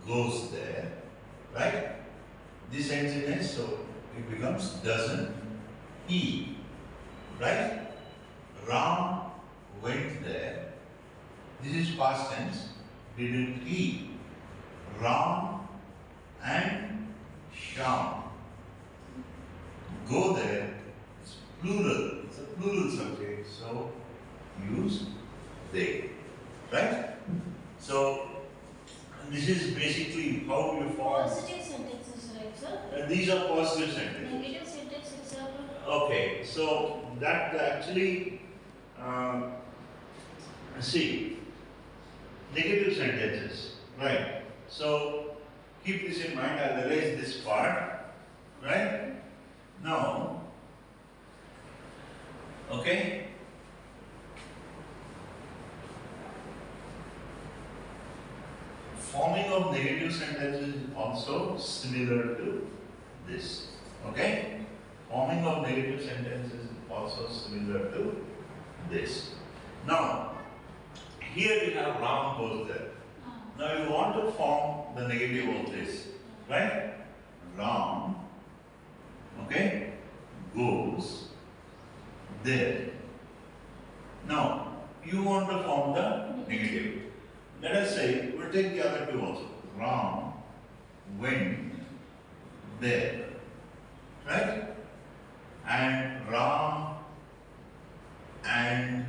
goes there, right? This ends in S, so it becomes doesn't he, right? Ram went there. This is past tense. Didn't he? Ram and Sham go there. It's plural. It's a plural subject. So use they. Right? So this is basically how you form. Positive sentences, right, sir? These are positive sentences. Negative sentence example. Okay, so that actually, see, negative sentences, right? So keep this in mind. I'll erase this part, right? Now, okay. Forming of negative sentences is also similar to this. Okay? Forming of negative sentences is also similar to this. Now, here we have Ram goes there. Now you want to form the negative of this, right? Ram, okay, goes there. Now, you want to form the negative. Let us say, we'll take the other two also. Ram went there, right? And Ram and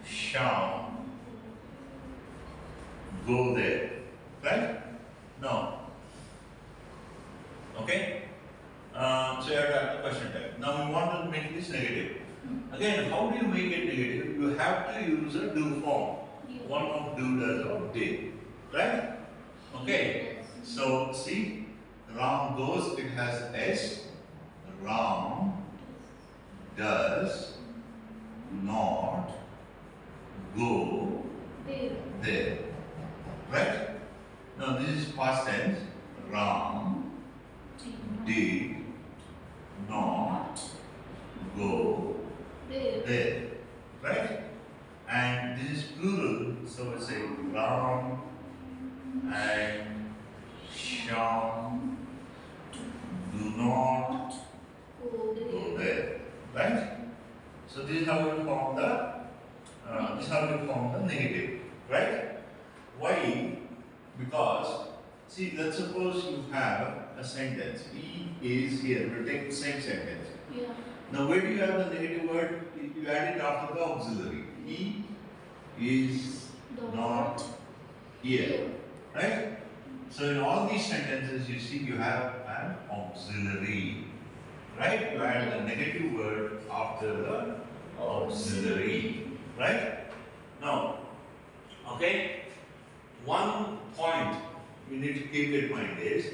Sham go there, right? No. Okay? So you have to ask the question type. Now we want to make this negative. Again, how do you make it negative? You have to use a do form. One of do, does, or did. Right? Okay. So see, Ram goes, it has S. Ram does not go there. Right? Now this is past tense. Ram did not go there. Right? And this is plural, so we say Ram and Sham do not go there. Right? So this is how we form the negative. Right? Why? Because see, let's suppose you have a sentence. He is here. We'll take the same sentence. Yeah. Now where do you have the negative word? You add it after the auxiliary. He is not here. Right? So in all these sentences you see you have an auxiliary. Right? You add the negative word after the auxiliary. Right? Now, okay, one point you need to keep in mind is,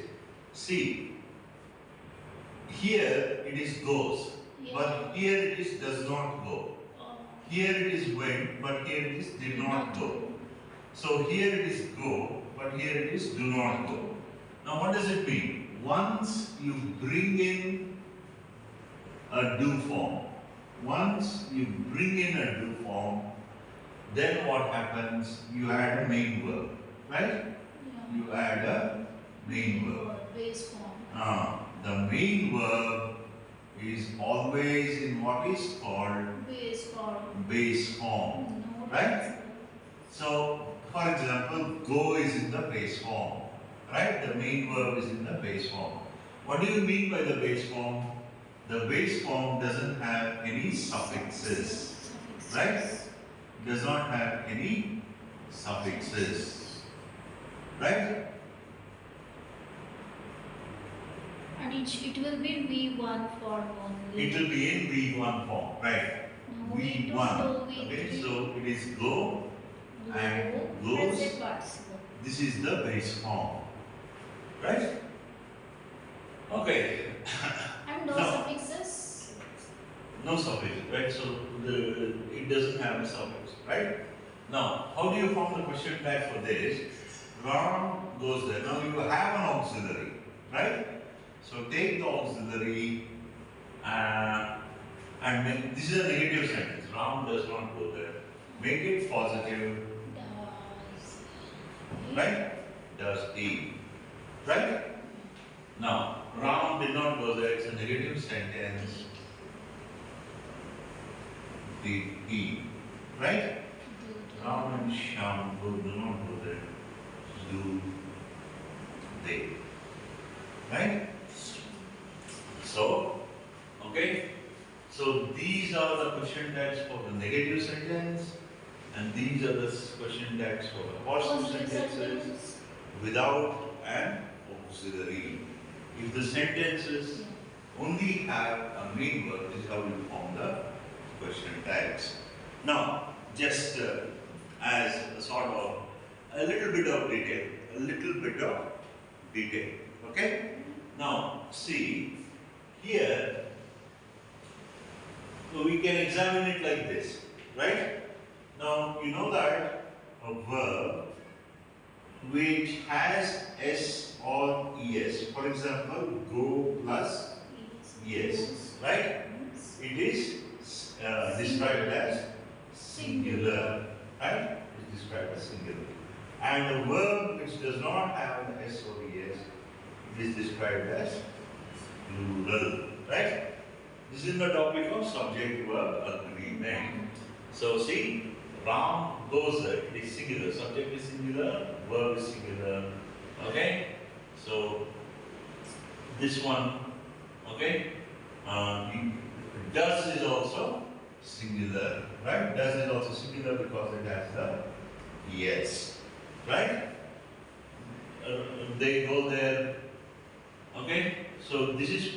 see, here it is goes, but here it is does not go. Here it is went, but here it is did not go. So here it is go, but here it is do not go. Now what does it mean? Once you bring in a do form, then what happens? You add a main verb, right? Yeah. You add a main verb. Base form. The main verb is always in what is called Base form. base form, right? So, for example, go is in the base form, right? The main verb is in the base form. What do you mean by the base form? The base form doesn't have any suffixes, right? Does not have any suffixes, right? And it will be in V1 form only. It will be in V1 form, right? No, V1. V2, Okay, so it is go and goes. Present participle. This is the base form, right? Okay. And no Now, suffixes. no suffix, right? So it doesn't have a suffix, right? Now, how do you form the question type for this? Ram goes there. Now you have an auxiliary, right? So take the auxiliary and make, this is a negative sentence. Ram does not go there. Make it positive, Does. right? plus D. Right? Now, Ram did not go there, it's a negative sentence. D. Right? Ram and Shyam do not go there. Do they. Right? So, okay. So these are the question tags for the negative sentence, and these are the question tags for the positive sentences without an auxiliary. If the sentences only have a main verb, this is how we form the question tags. Now, just as a sort of a little bit of detail, okay? Now, see, here, so we can examine it like this, right? Now, you know that a verb which has S or ES, for example, go plus ES, right? It is described as singular, right? It is described as singular. And a verb which does not have the S or ES, it is described as plural, right? This is the topic of subject-verb agreement. So see, Ram goes there, it is singular, subject is singular, verb is singular, okay? So, this one, okay? Does is also singular, right? Does is also singular because it has the yes, right? They go there, okay? So this is